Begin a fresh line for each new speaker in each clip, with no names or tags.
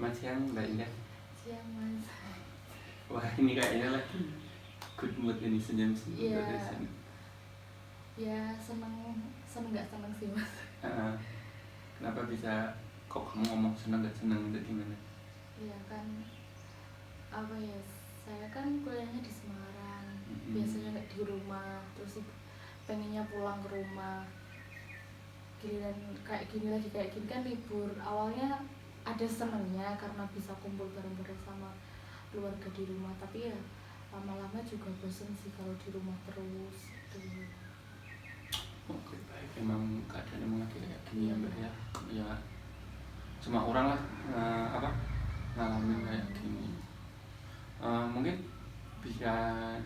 Selamat siang Mbak Indah.
Siang Mas.
Wah ini kayaknya lagi good mood ini senyum-senyum
Iya.
dari sini.
Ya seneng nggak seneng sih Mas.
Kenapa bisa kok kamu ngomong seneng gak seneng itu gimana?
Iya kan apa ya, saya kan kuliahnya di Semarang. Biasanya nggak di rumah, terus pengennya pulang ke rumah. Giliran kayak gini kan libur. Awalnya ada senengnya karena bisa kumpul bareng-bareng sama keluarga di rumah, tapi ya lama-lama juga bosen sih kalau di rumah terus gitu.
Oke baik, emang keadaan emang lagi kayak gini ya Mbak ya. Ya semua orang lah ngalamin kayak gini. Mungkin bisa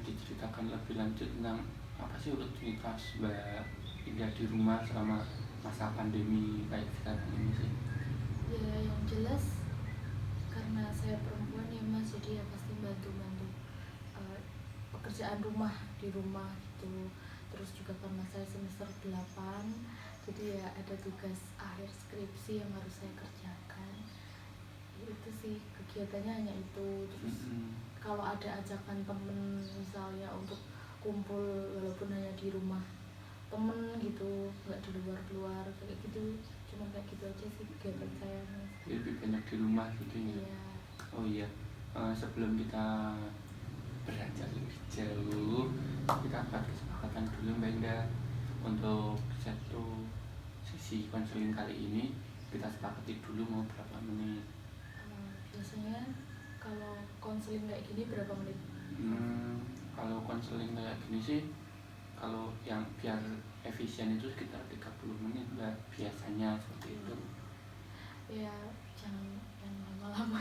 diceritakan lebih lanjut tentang apa sih rutinitas Mbak Indah di rumah selama masa pandemi kayak sekarang ini sih?
Ya yang jelas karena saya perempuan ya Mas, jadi ya pasti bantu-bantu pekerjaan rumah di rumah gitu. Terus juga karena saya semester 8, jadi ya ada tugas akhir skripsi yang harus saya kerjakan. Itu sih kegiatannya hanya itu. Terus kalau ada ajakan temen misalnya untuk kumpul walaupun hanya di rumah temen gitu, nggak di luar kayak gitu, cuma kayak gitu aja sih kegiatan saya Mas.
Lebih banyak di rumah gitu ya.
Iya.
Oh iya, sebelum kita beranjak lebih jauh, kita buat kesepakatan dulu Mbak Indah untuk satu sesi konseling kali ini. Kita sepakati dulu mau berapa menit.
Biasanya kalau konseling kayak gini berapa menit?
Kalau konseling kayak gini sih, kalau yang biar efisien itu sekitar 30 menit Mbak, biasanya seperti itu.
Ya jangan yang lama-lama.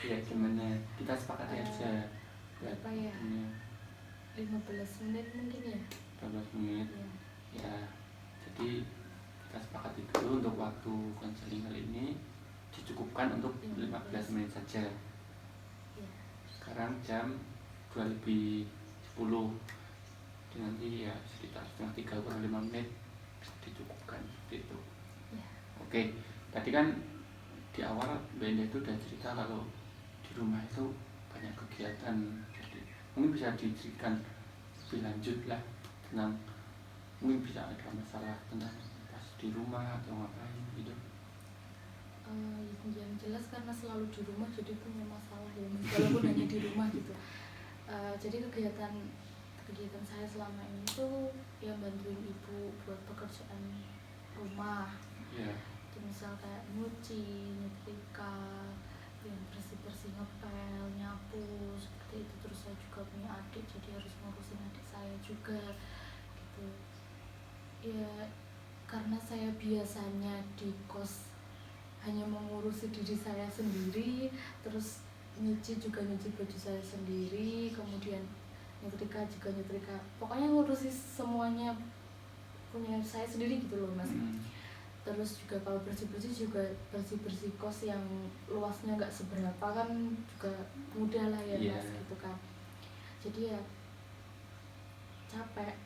Ya gimana, kita sepakati aja
berapa ya? 15 menit mungkin ya?
15 menit ya. Jadi kita sepakati dulu untuk waktu konseling kali ini dicukupkan untuk 15 menit saja. Sekarang jam 2:10, jadi nanti ya sekitar setengah 3 kurang 5 menit bisa dicukupkan seperti itu. Oke, tadi kan di awal Mbak Indah itu udah cerita kalau di rumah itu banyak kegiatan, jadi mungkin bisa diceritakan lebih lanjut lah tentang, mungkin bisa ada masalah tentang pas di rumah atau ngapain gitu.
Yang jelas karena selalu di rumah jadi punya masalah ya walaupun hanya di rumah gitu. Jadi kegiatan saya selama ini tuh yang bantuin ibu buat pekerjaan rumah. Itu misal kayak nyuci, nyetrika, yang bersih-bersih, ngepel, nyapu, seperti itu. Terus saya juga punya adik, jadi harus ngurusin adik saya juga gitu. Ya karena saya biasanya di kos hanya mengurusi diri saya sendiri, terus nyuci baju saya sendiri, kemudian nyetrika juga nyetrika, pokoknya ngurusi semuanya punya saya sendiri gitu loh Mas. Terus juga kalau bersih-bersih kos yang luasnya nggak seberapa kan juga mudah lah ya Mas gitu kan. Jadi ya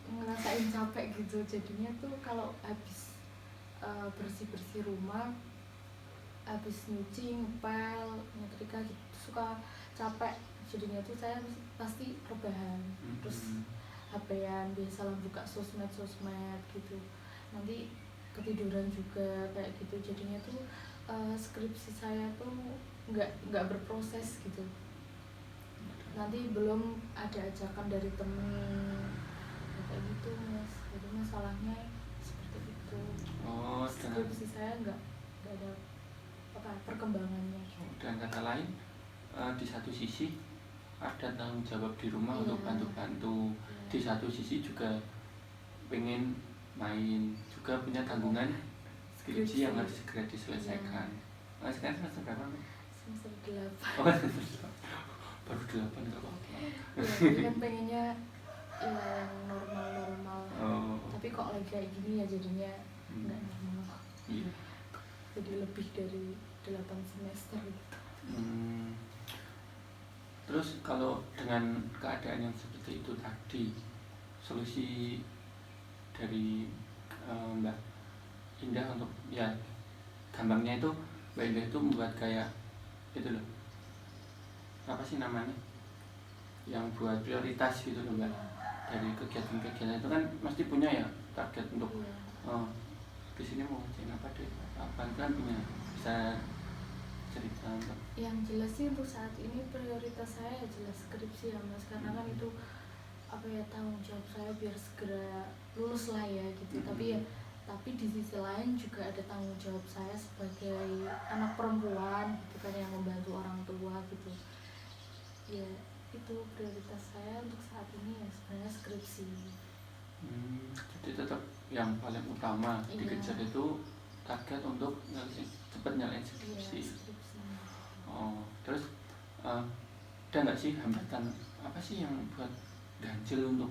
ngerasain capek gitu, jadinya tuh kalau habis bersih-bersih rumah, habis nyuci, ngepel, nyetrika gitu suka capek, jadinya tuh saya pasti rebahan, terus HP-an, biasalah buka sosmed gitu, nanti ketiduran juga kayak gitu, jadinya tuh skripsi saya tuh nggak berproses gitu. Nanti belum ada ajakan dari temen kayak gitu Mas, jadi masalahnya seperti itu. Skripsi saya nggak ada perkembangannya.
Dan kata lain, di satu sisi ada tanggung jawab di rumah untuk bantu-bantu, di satu sisi juga pengen main, juga punya tanggungan skripsi yang harus segera diselesaikan. Sekarang semester berapa?
Semester 8.
Baru 8 nggak apa-apa.
Ya kan pengennya yang normal. Tapi kok lagi kayak gini ya jadinya nggak normal. Jadi lebih dari 8 semester gitu.
Terus kalau dengan keadaan yang seperti itu tadi, solusi dari Mbak Indah untuk ya gampangnya itu Mbak Indah itu membuat kayak itu loh, apa sih namanya, yang buat prioritas gitu loh Mbak. Dari kegiatan-kegiatan itu kan mesti punya ya target untuk di sini mau ngajain apa deh, apa kan punya, bisa cerita untuk.
Yang jelas sih untuk saat ini prioritas saya jelas skripsi ya Mas, karena kan itu apa ya, tanggung jawab saya biar segera lulus lah ya gitu. Tapi di sisi lain juga ada tanggung jawab saya sebagai anak perempuan gitu kan, yang membantu orang tua gitu ya. Itu prioritas saya untuk saat ini ya sebenarnya skripsi.
Jadi tetap yang paling utama dikejar itu target untuk cepat nyalain skripsi. Terus ada nggak sih hambatan apa sih yang buat ganjil untuk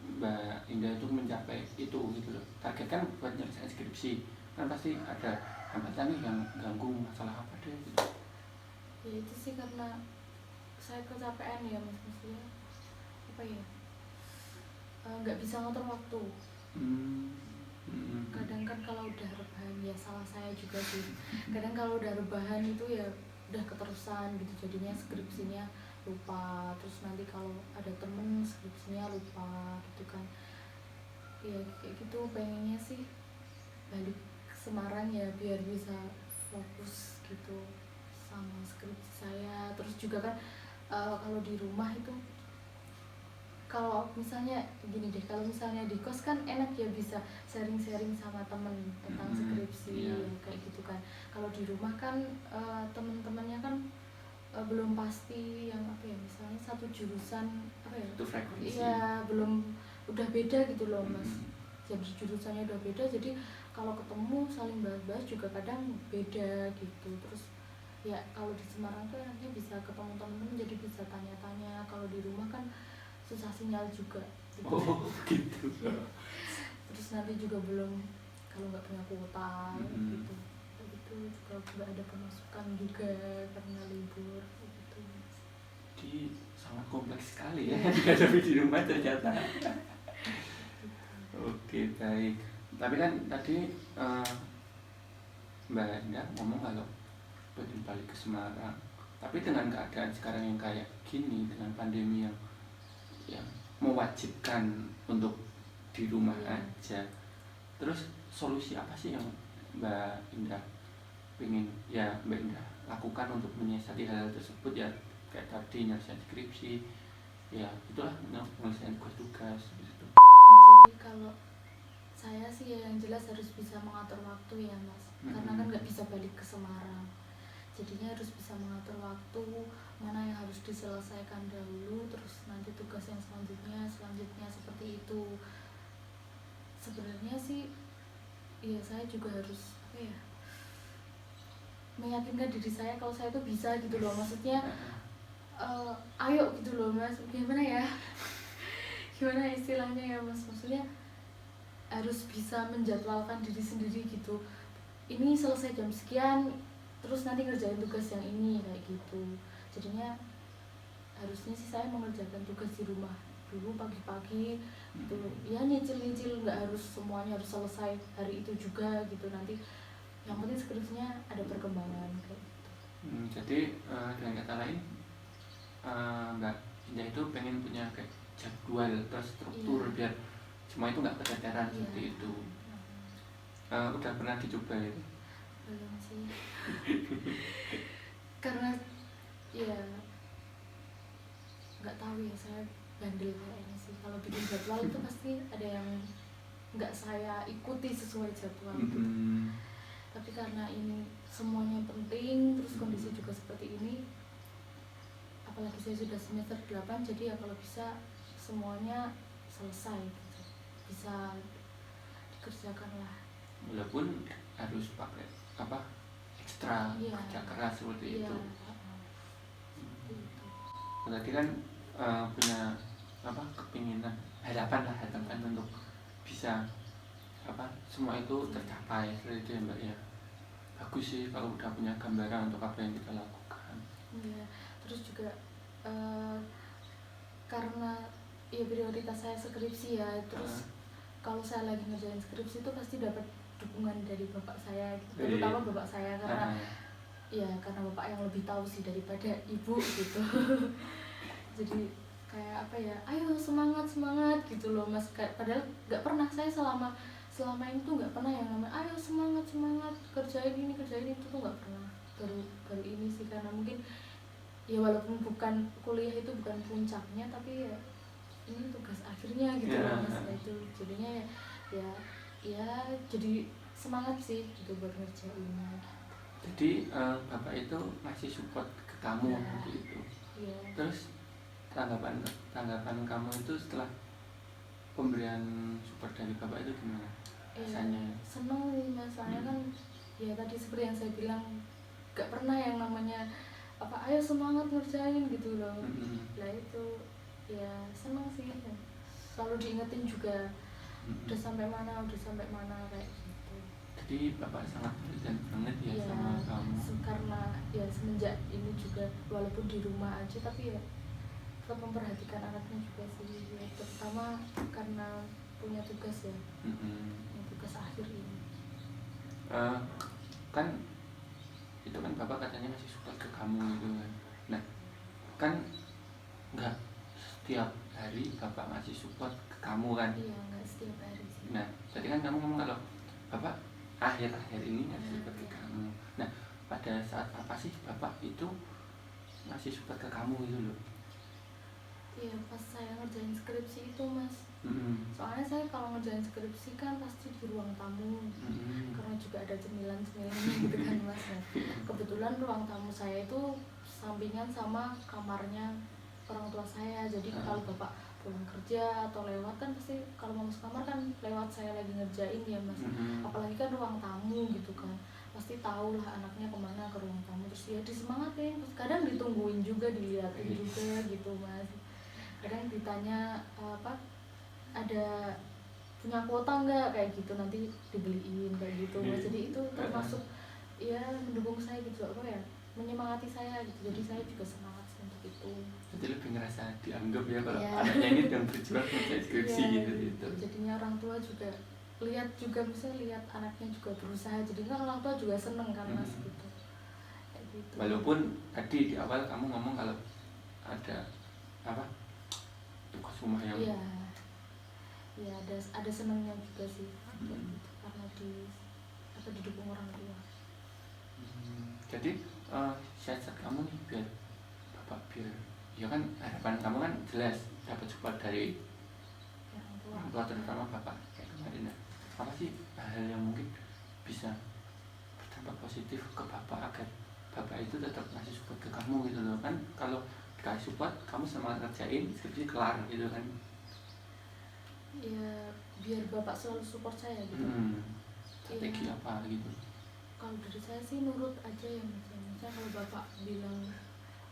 Mbak Indah itu mencapai itu gitu loh? Target kan buat nyelesain skripsi, kan pasti ada hambatan nih yang ganggu, masalah apa deh gitu.
Ya itu sih karena saya kecapean ya Mas, maksudnya apa ya, nggak bisa ngatur waktu. Kadang kan kalau udah rebahan, ya salah saya juga sih, kadang kalau udah rebahan itu ya udah keterusan gitu, jadinya skripsinya lupa, terus nanti kalau ada temen skripsinya lupa gitu kan ya. Kayak gitu pengennya sih balik ke Semarang ya biar bisa fokus gitu sama skripsi saya. Terus juga kan kalau di rumah itu, kalau misalnya gini deh, kalau misalnya di kos kan enak ya, bisa sharing-sharing sama temen tentang skripsi ya, kayak gitu kan. Kalau di rumah kan temen-temennya kan belum pasti yang apa ya, misalnya satu jurusan apa ya,
itu frekuensi
iya belum, udah beda gitu loh Mas. Jadi jurusannya udah beda, jadi kalau ketemu saling bahas-bahas juga kadang beda gitu. Terus ya kalau di Semarang tuh enaknya bisa ketemu temen-temen, jadi bisa tanya-tanya. Kalau di rumah kan susah sinyal juga gitu.
Gitu
ya. Terus nanti juga belum, kalau nggak punya kuota gitu, itu juga nggak ada pemasukan juga karena libur gitu.
Jadi sangat kompleks sekali ya dihadapi di rumah ternyata. Oke, baik. Tapi kan tadi Mbak Indah ngomong kalau pengen balik ke Semarang, tapi dengan keadaan sekarang yang kayak gini, dengan pandemi yang mewajibkan untuk di rumah aja, terus solusi apa sih yang Mbak Indah pengen ya Mbak Indah lakukan untuk menyiasati hal tersebut ya, kayak tadi nyelesain skripsi ya, itulah nyelesain tugas gitu.
Jadi kalau saya sih yang jelas harus bisa mengatur waktu ya Mas, karena kan nggak bisa balik ke Semarang, jadinya harus bisa mengatur waktu mana yang harus diselesaikan dahulu, terus nanti tugas yang selanjutnya seperti itu. Sebenarnya sih ya saya juga harus apa ya, meyakinkan diri saya kalau saya tuh bisa gitu loh, maksudnya ayo gitu loh Mas, gimana ya gimana istilahnya ya Mas, maksudnya harus bisa menjadwalkan diri sendiri gitu, ini selesai jam sekian terus nanti ngerjain tugas yang ini kayak gitu. Jadinya harusnya sih saya mengerjakan tugas di rumah dulu pagi-pagi gitu ya, nyicil-nyicil, nggak harus semuanya harus selesai hari itu juga gitu, nanti yang penting skripsinya ada perkembangan kayak gitu.
Jadi dengan kata lain Mbak Indah itu pengen punya kayak jadwal terus struktur biar semua itu nggak keteteran seperti itu. Udah pernah dicoba ya?
Belum sih karena ya nggak tahu ya, saya bandel kayaknya sih, kalau bikin jadwal itu pasti ada yang nggak saya ikuti sesuai jadwal gitu. Tapi karena ini semuanya penting, terus kondisi juga seperti ini, apalagi saya sudah semester 8, jadi ya kalau bisa semuanya selesai gitu, bisa dikerjakan lah,
walaupun harus pakai apa ekstra kerja keras seperti itu. Berarti kan punya apa kepinginan, harapan untuk bisa apa semua itu tercapai seperti itu ya Mbak ya. Bagus sih kalau udah punya gambaran untuk apa yang kita lakukan.
Iya, terus juga karena ya prioritas saya skripsi ya, terus kalau saya lagi ngerjain skripsi itu pasti dapat dukungan dari bapak saya, terutama bapak saya, karena ya karena bapak yang lebih tahu sih daripada ibu gitu. Jadi kayak apa ya, ayo semangat semangat gitu loh mas, kayak padahal nggak pernah saya selama ini tuh nggak pernah yang namanya ayo semangat semangat kerjain ini kerjain itu tuh nggak pernah. Baru ini sih, karena mungkin ya walaupun bukan kuliah itu bukan puncaknya, tapi ya ini tugas akhirnya gitu loh mas. Itu jadinya ya ya jadi semangat sih gitu buat ngerjainnya.
Jadi bapak itu masih support ke kamu gitu. Terus tanggapan kamu itu setelah pemberian support dari bapak itu gimana rasanya?
Seneng sih mas, soalnya kan ya tadi seperti yang saya bilang gak pernah yang namanya apa ayo semangat ngerjain gitu loh. Lah itu ya seneng sih, selalu diingetin juga udah sampai mana kayak gitu.
Jadi bapak sangat perhatian banget ya sama kamu.
Karena ya semenjak ini juga walaupun di rumah aja tapi ya tetap memperhatikan anaknya juga sih ya, terutama karena punya tugas ya. Tugas akhir ini
kan itu kan bapak katanya masih support ke kamu gitu kan. Nah kan nggak setiap hari bapak masih support ke kamu kan?
Iya, nggak setiap hari sih.
Nah tadi kan kamu ngomong kalau bapak akhir-akhir ini masih support ke kamu. Nah pada saat apa sih bapak itu masih support ke kamu gitu loh?
Iya, pas saya ngerjain skripsi itu mas. Soalnya saya kalau ngerjain skripsi kan pasti di ruang tamu, karena juga ada cemilan-cemilan gitu kan mas. Kebetulan ruang tamu saya itu sampingan sama kamarnya orang tua saya. Jadi kalau bapak pulang kerja atau lewat kan pasti kalau mau masuk kamar kan lewat saya lagi ngerjain ya mas. Apalagi kan ruang tamu gitu kan, pasti tahu lah anaknya kemana ke ruang tamu, terus ya disemangatin, terus kadang ditungguin juga, dilihatin juga gitu mas. Kadang ditanya apa ada punya kuota enggak kayak gitu, nanti dibeliin kayak gitu mas. Jadi itu termasuk ya mendukung saya gitu, apa ya, menyemangati saya gitu. Jadi saya juga semangat untuk itu.
Jadi lebih ngerasa dianggap ya kalau anaknya ini dan berjuang menjadi skripsi gitu.
Jadinya orang tua juga lihat juga, misalnya lihat anaknya juga berusaha, jadi kan orang tua juga seneng kan mas gitu. Kayak gitu.
Walaupun tadi di awal kamu ngomong kalau ada apa tugas rumah yang
iya ada senangnya juga sih gitu, karena didukung orang tua.
Jadi siasat kamu nih biar ya kan harapan kamu kan jelas dapat support dari orang tua, terutama bapak kayak kemarin ya. Apa sih hal yang mungkin bisa berdampak positif ke bapak agar bapak itu tetap ngasih support ke kamu gitu loh? Kan kalau dikasih support kamu semangat ngerjain skripsi kelar gitu kan.
Ya biar bapak selalu support saya gitu.
Strategi apa gitu?
Kalau dari saya sih nurut aja ya mas. Misalnya kalau bapak bilang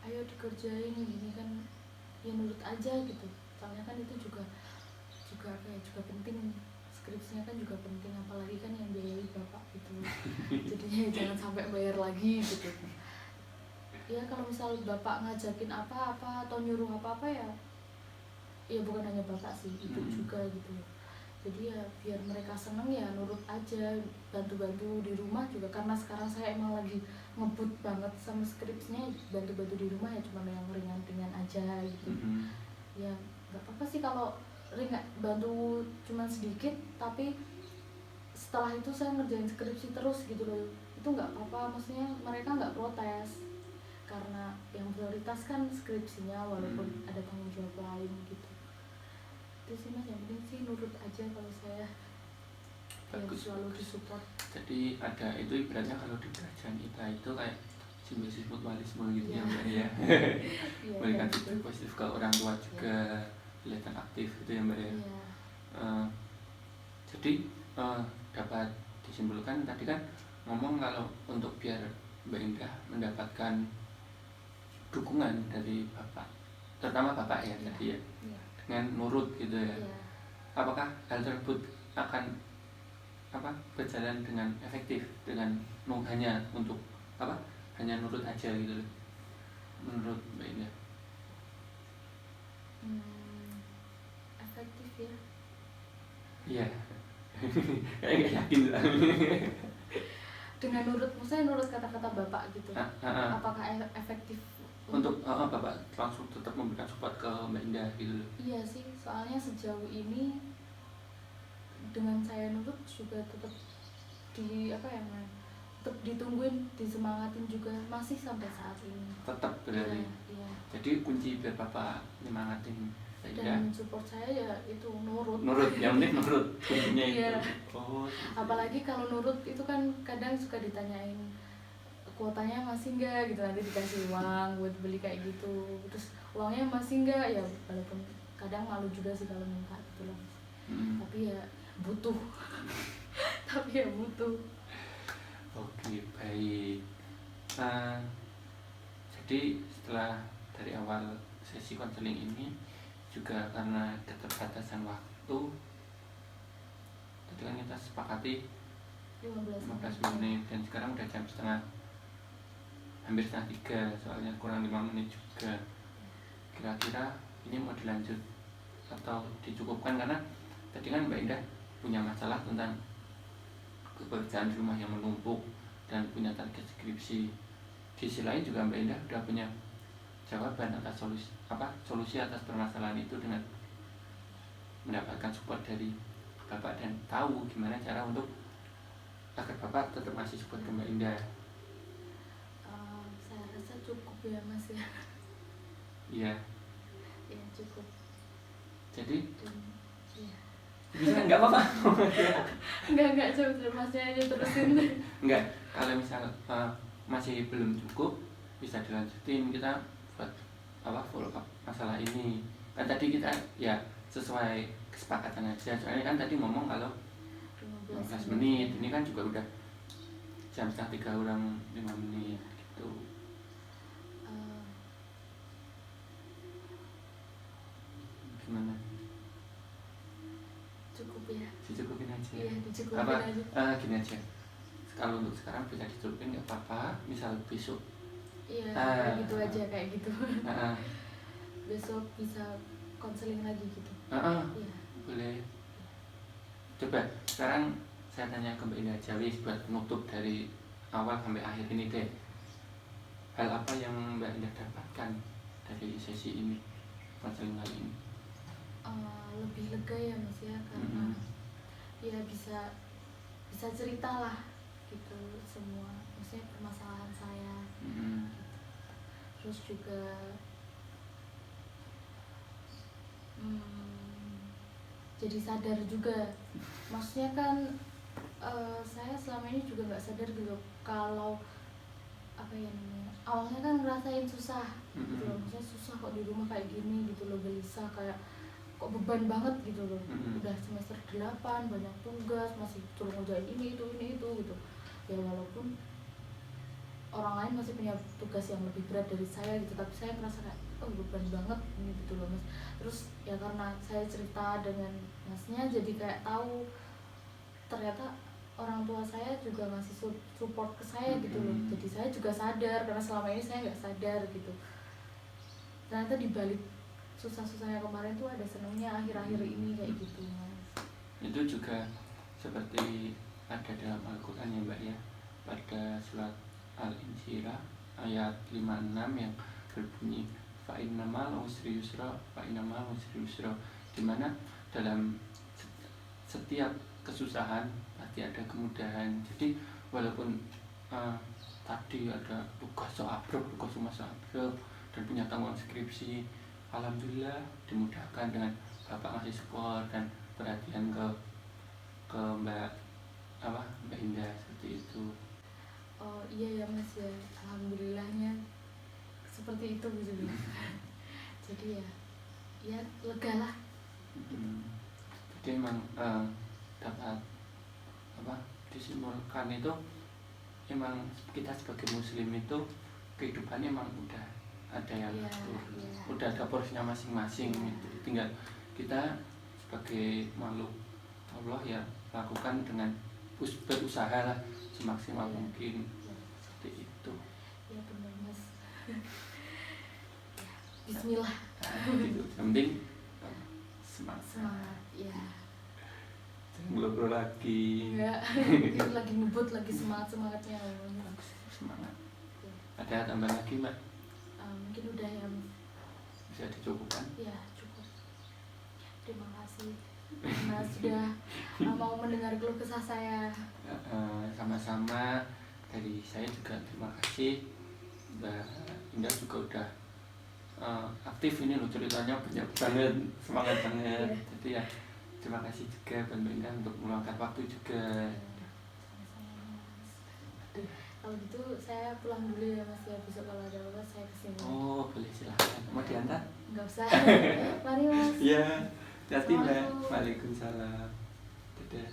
ayo dikerjain gini kan ya nurut aja gitu. Soalnya kan itu juga penting, skripsinya kan juga penting, apalagi kan yang biayai bapak gitu. Jadinya jangan sampai bayar lagi gitu. Ya kalau misal bapak ngajakin apa-apa atau nyuruh apa-apa ya bukan hanya bapak sih, ibu juga gitu. Jadi ya biar mereka seneng ya nurut aja, bantu-bantu di rumah juga, karena sekarang saya emang lagi ngebut banget sama skripsinya. Bantu-bantu di rumah ya cuma yang ringan-ringan aja gitu. Ya nggak apa-apa sih kalau ringan, bantu cuma sedikit, tapi setelah itu saya ngerjain skripsi terus gitu loh, itu nggak apa-apa, maksudnya mereka nggak protes, karena yang prioritas kan skripsinya walaupun ada tanggung jawab lain gitu. Itu sih mas, yang penting sih nurut aja kalau saya. Bagus, selalu disupport.
Jadi ada itu ibaratnya kalau di kerajaan kita itu kayak simbiosis mutualisme gitu ya mbak ya. Memberikan feedback positif ke orang tua juga, kelihatan aktif gitu ya mbak ya. Jadi dapat disimpulkan tadi kan ngomong kalau untuk biar Mbak Indah mendapatkan dukungan dari bapak, terutama bapak ya tadi ya, dengan nurut gitu ya. Apakah hal tersebut akan berjalan dengan efektif dengan hanya untuk hanya nurut aja gitu menurut Mbak Indah?
Efektif ya?
Iya. Kayak nggak yakin lah.
dengan maksudnya nurut kata-kata bapak gitu. Apakah efektif
untuk bapak langsung tetap memberikan support ke Mbak Indah gitu?
Iya sih, soalnya sejauh ini dengan saya nurut juga tetap tetap ditungguin, disemangatin juga masih sampai saat ini.
Tetap berarti. Iya. Jadi kunci biar bapak nyemangatin
dan support saya ya itu nurut.
Yang penting nurut kuncinya itu.
Iya. Apalagi kalau nurut itu kan kadang suka ditanyain kuotanya masih enggak gitu, nanti dikasih uang buat beli kayak gitu, terus uangnya masih enggak ya, walaupun kadang malu juga sih kalau minta gitu loh. Tapi ya butuh.
Oke, baik. Jadi setelah dari awal sesi konseling ini juga karena keterbatasan waktu, tadi kan kita sepakati 15 menit dan sekarang udah hampir setengah 3, soalnya kurang 5 menit juga. Kira-kira ini mau dilanjut atau dicukupkan, karena tadi kan Mbak Indah punya masalah tentang pekerjaan di rumah yang menumpuk dan punya target skripsi. Di sisi lain juga Mbak Indah udah punya jawaban atas solusi atas permasalahan itu dengan mendapatkan support dari Bapak dan tahu gimana cara untuk agar Bapak tetap masih support ke Mbak Indah.
Saya rasa cukup ya Mas ya.
Iya.
Ya cukup.
Jadi
iya.
Bisa nggak apa-apa.
Enggak coba Masnya aja terusin.
Enggak, kalau misal masih belum cukup bisa dilanjutin, kita buat follow up masalah ini. Kan tadi kita ya sesuai kesepakatan aja, soalnya kan tadi ngomong kalau 15 menit, ini kan juga udah jam setengah 3 kurang 5 menit gitu. Gimana?
Cukup ya?
Dicukupin aja.
Iya, dicukupin aja.
Gini aja, kalau untuk sekarang bisa dicukupin nggak apa-apa, misal besok.
Iya, kayak gitu. Besok bisa konseling lagi gitu.
Iya. Boleh. Coba sekarang saya tanya ke Mbak Indah aja, buat penutup dari awal sampai akhir ini deh. Hal apa yang Mbak Indah dapatkan dari sesi ini, konseling kali ini?
Lebih lega ya Mas ya, karena ya bisa cerita lah gitu semua, maksudnya permasalahan saya. Terus juga jadi sadar juga, maksudnya kan saya selama ini juga nggak sadar gitu kalau awalnya kan ngerasain susah gitu loh, maksudnya susah kok di rumah kayak gini gitu loh, gelisah, kayak kok beban banget gitu loh. Udah semester 8, banyak tugas, masih suruh ngerjain ini itu gitu ya, walaupun orang lain masih punya tugas yang lebih berat dari saya gitu, tapi saya ngerasa kayak beban banget ini gitu loh Mas. Terus ya karena saya cerita dengan Masnya, jadi kayak tahu ternyata orang tua saya juga ngasih support ke saya gitu loh. Jadi saya juga sadar, karena selama ini saya nggak sadar gitu, ternyata dibalik susah-susahnya kemarin tuh ada senangnya akhir-akhir ini kayak gitu Mas.
Itu juga seperti ada dalam Al-Quran ya Mbak ya, pada surat Al-Insyirah ayat 56 yang berbunyi fa'innamal usri yusra, dimana dalam setiap kesusahan pasti ada kemudahan. Jadi walaupun tadi ada tugas rumah soabrok dan punya tanggungan skripsi, alhamdulillah dimudahkan dengan Bapak ngasih support dan perhatian ke Mbak Indah seperti itu.
Oh iya ya Mas ya, alhamdulillahnya seperti itu gitu. Jadi ya lega lah.
Jadi memang dapat disimpulkan itu, emang kita sebagai muslim itu kehidupannya emang udah ada yang udah ada porsinya masing-masing gitu. Tinggal kita sebagai makhluk Allah ya lakukan dengan berusaha lah semaksimal mungkin seperti itu.
Ya benar Mas. Bismillah.
Gitu. Yang penting semangat.
Ya.
ngobrol lagi.
Enggak, lagi ngebut, lagi semangatnya.
Semangat. Ada tambah lagi Mbak?
Mungkin udah ya.
Bisa dicukupkan?
Ya cukup. Terima kasih karena sudah mau mendengar keluh kesah saya.
Sama-sama, dari saya juga terima kasih. Mbak Indah juga udah aktif ini loh, ceritanya banyak banget, semangat banget. Jadi ya terima kasih juga Mbak Indah untuk meluangkan waktu juga.
Kalau gitu saya pulang dulu ya Mas ya, besok kalau ada apa saya kesini.
Oh boleh, silahkan. Mau diantar?
Enggak usah. Mari Mas.
Iya, hati-hati Mbak. Waalaikumsalam. Dadah.